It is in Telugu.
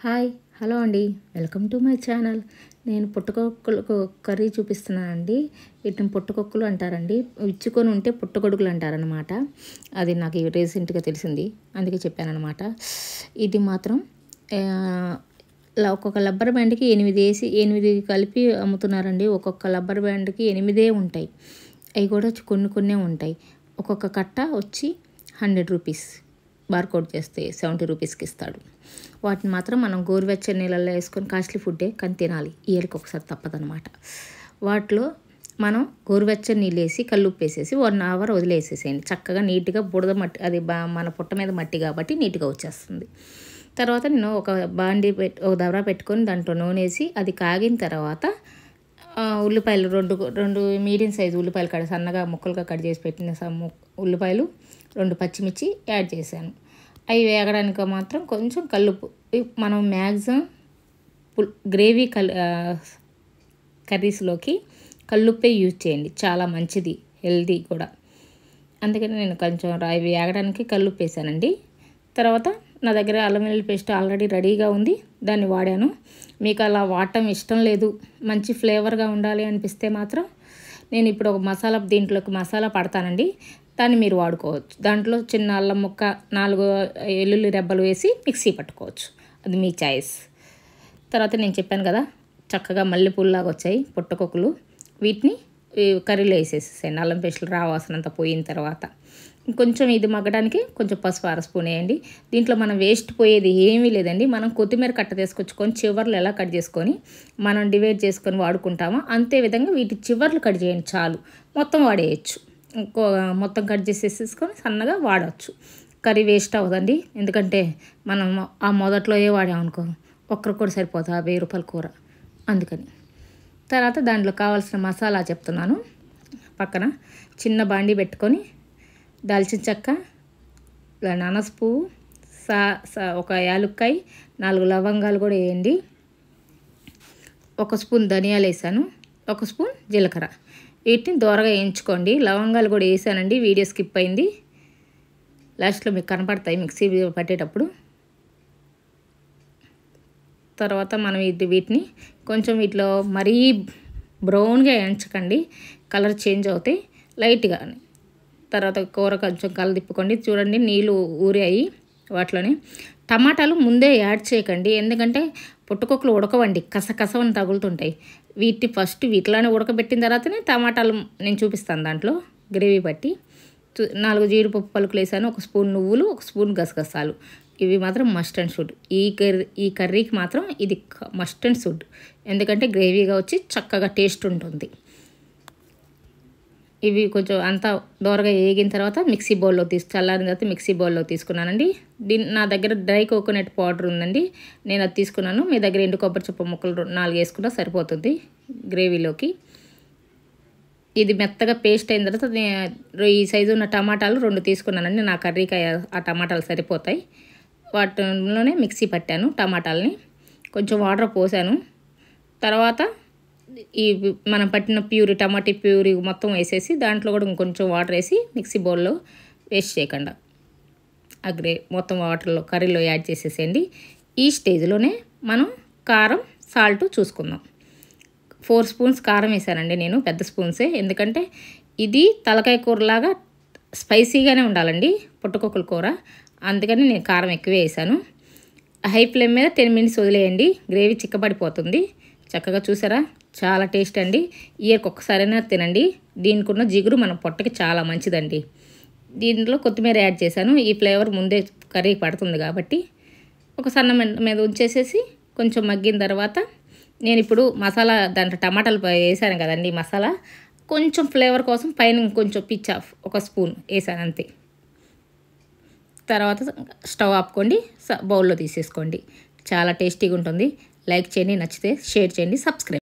హాయ్ హలో అండి, వెల్కమ్ టు మై ఛానల్. నేను పుట్టగొడుగులకు కర్రీ చూపిస్తున్నానండి. వీటిని పుట్టగొడుగులు అంటారండి. ఇచ్చుకొని ఉంటే పుట్టగొడుగులు అంటారనమాట. అది నాకు రీసెంట్గా తెలిసింది, అందుకే చెప్పానమాట. ఇది మాత్రం ఒక్కొక్క రబ్బర్ బ్యాండ్కి 8 కలిపి అమ్ముతున్నారండి. ఒక్కొక్క రబ్బర్ బ్యాండ్కి 8 ఉంటాయి. అవి కూడా కొన్ని ఉంటాయి. ఒక్కొక్క కట్ట వచ్చి 100 రూపీస్, బార్కోడ్ చేస్తే 70 రూపీస్కి ఇస్తాడు. వాటిని మాత్రం మనం గోరువెచ్చని నీళ్ళల్లో వేసుకొని, కాస్ట్లీ ఫుడ్డే కానీ తినాలి, ఇయర్కి ఒకసారి తప్పదనమాట. వాటిలో మనం గోరువెచ్చని నీళ్ళు వేసి కల్లుప్పు వేసేసి 1 అవర్ వదిలేసేసేయండి. చక్కగా నీట్గా బుడద మట్టి, అది మన పుట్ట మీద మట్టి కాబట్టి నీట్గా వచ్చేస్తుంది. తర్వాత నేను ఒక ఒక దబరా పెట్టుకొని దాంట్లో నూనె వేసి అది కాగిన తర్వాత ఉల్లిపాయలు రెండు మీడియం సైజు ఉల్లిపాయలు సన్నగా ముక్కలుగా కట్ చేసి పెట్టిన ఉల్లిపాయలు, 2 పచ్చిమిర్చి యాడ్ చేశాను. అవి వేగడానికి మాత్రం కొంచెం కల్లుప్పు. మనం మ్యాక్సిమం గ్రేవీ కర్రీస్లోకి కల్లుప్పే యూజ్ చేయండి, చాలా మంచిది, హెల్దీ కూడా. అందుకని నేను కొంచెం అవి వేగడానికి కల్లుప్పు వేసానండి. తర్వాత నా దగ్గర అల్లం వెల్లుల్లి పేస్ట్ ఆల్రెడీ రెడీగా ఉంది, దాన్ని వాడాను. మీకు అలా వాడటం ఇష్టం లేదు, మంచి ఫ్లేవర్గా ఉండాలి అనిపిస్తే మాత్రం నేను ఇప్పుడు ఒక దీంట్లోకి మసాలా పడతానండి, దాన్ని మీరు వాడుకోవచ్చు. దాంట్లో చిన్న అల్లం ముక్క, 4 వెల్లుల్లి రెబ్బలు వేసి మిక్సీ పట్టుకోవచ్చు, అది మీ చాయిస్. తర్వాత నేను చెప్పాను కదా, చక్కగా మల్లెపూల్లాగా వచ్చాయి పుట్టగొడుగులు. వీటిని కర్రీలో వేసేసేయండి, అల్లం పేస్టులు రావాల్సినంత పోయిన తర్వాత. కొంచెం ఇది మగ్గడానికి కొంచెం పసుపు 1 స్పూన్ వేయండి. దీంట్లో మనం వేస్ట్ పోయేది ఏమీ లేదండి. మనం కొత్తిమీర కట్ట తీసుకొచ్చుకొని చివర్లు ఎలా కట్ చేసుకొని మనం డివైడ్ చేసుకొని వాడుకుంటామో అంతే విధంగా వీటి చివర్లు కట్ చేయండి, చాలు. మొత్తం వాడేయచ్చు, మొత్తం కట్ చేసేసుకొని సన్నగా వాడవచ్చు. కర్రీ వేస్ట్ అవ్వదండి, ఎందుకంటే మనం ఆ మొదట్లో వాడామనుకో ఒక్కరికి కూడా సరిపోతుంది 1000 రూపాయల కూర, అందుకని. తర్వాత దాంట్లో కావాల్సిన మసాలా చెప్తున్నాను. పక్కన చిన్న బాండీ పెట్టుకొని దాల్చిన చెక్క, అనాస పువ్వు, ఒక యాలుక్కాయ, 4 లవంగాలు కూడా వేయండి. 1 స్పూన్ ధనియాలు వేసాను, 1 స్పూన్ జీలకర్ర. వీటిని దోరగా వేయించుకోండి. లవంగాలు కూడా వేసానండి, వీడియో స్కిప్ అయింది, లాస్ట్లో మీకు కనపడతాయి మిక్సీ పట్టేటప్పుడు. తర్వాత మనం వీటిని కొంచెం వీటిలో మరీ బ్రౌన్గా వేయించకండి, కలర్ చేంజ్ అవుతాయి లైట్గా. తర్వాత కూర కొంచెం కలదిప్పుకోండి. చూడండి నీళ్ళు ఊరాయి వాటిలోనే. టమాటాలు ముందే యాడ్ చేయకండి, ఎందుకంటే పుట్టగొడుగులు ఉడకవండి, కసకసవని తగులుతుంటాయి. వీటిలోనే ఉడకబెట్టిన తర్వాతనే టమాటాలు నేను చూపిస్తాను దాంట్లో గ్రేవీ బట్టి. 4 జీడిపప్పు పలుకులు వేసాను, 1 స్పూన్ నువ్వులు, 1 స్పూన్ గసగసాలు. ఇవి మాత్రం మస్ట్ అండ్ షుడ్. ఈ కర్రీకి మాత్రం ఇది మస్ట్ అండ్ షుడ్, ఎందుకంటే గ్రేవీగా వచ్చి చక్కగా టేస్ట్ ఉంటుంది. ఇవి కొంచెం అంతా దోరగా వేగిన తర్వాత మిక్సీ బౌల్లో చల్లారిన తర్వాత మిక్సీ బౌల్లో తీసుకున్నానండి. నా దగ్గర డ్రై కోకోనట్ పౌడర్ ఉందండి, నేను అది తీసుకున్నాను. మీ దగ్గర ఎండు కొబ్బరి చిప్ప ముక్కలు 4 వేసుకున్నా సరిపోతుంది గ్రేవీలోకి. ఇది మెత్తగా పేస్ట్ అయిన తర్వాత ఈ సైజు ఉన్న టమాటాలు 2 తీసుకున్నానండి, నా కర్రీకి ఆ టమాటాలు సరిపోతాయి. వాటిలోనే మిక్సీ పట్టాను టమాటాలని, కొంచెం వాటర్ పోసాను. తర్వాత ఈ మనం పట్టిన టమాటా ప్యూరీ మొత్తం వేసేసి దాంట్లో కూడా ఇంకొంచెం వాటర్ వేసి మిక్సీ బౌల్లో వేస్ట్ చేయకుండా మొత్తం వాటర్లో కర్రీలో యాడ్ చేసేసేయండి. ఈ స్టేజ్లోనే మనం కారం, సాల్ట్ చూసుకుందాం. 4 స్పూన్స్ కారం వేసానండి నేను, పెద్ద స్పూన్సే, ఎందుకంటే ఇది తలకాయ కూరలాగా స్పైసీగానే ఉండాలండి పుట్టగొడుగుల కూర, అందుకని నేను కారం ఎక్కువే వేసాను. హై ఫ్లేమ్ మీద 10 మినిట్స్ వదిలేయండి, గ్రేవీ చిక్కబడిపోతుంది. చక్కగా చూసారా, చాలా టేస్ట్ అండి. ఇయర్కి ఒక్కసారైనా తినండి, దీనికి ఉన్న జిగురు మన పొట్టకి చాలా మంచిదండి. దీంట్లో కొత్తిమీర యాడ్ చేశాను, ఈ ఫ్లేవర్ ముందే కర్రీకి పడుతుంది కాబట్టి. ఒక సన్న మీద ఉంచేసేసి కొంచెం మగ్గిన తర్వాత నేను ఇప్పుడు మసాలా దాంట్లో టమాటాలు వేసాను కదండి, మసాలా కొంచెం ఫ్లేవర్ కోసం పైన కొంచెం పిచ్ ఆఫ్ 1 స్పూన్ వేసాను అంతే. తర్వాత స్టవ్ ఆపుకోండి, బౌల్లో తీసేసుకోండి. చాలా టేస్టీగా ఉంటుంది. లైక్ చేయండి, నచ్చితే షేర్ చేయండి, సబ్స్క్రైబ్.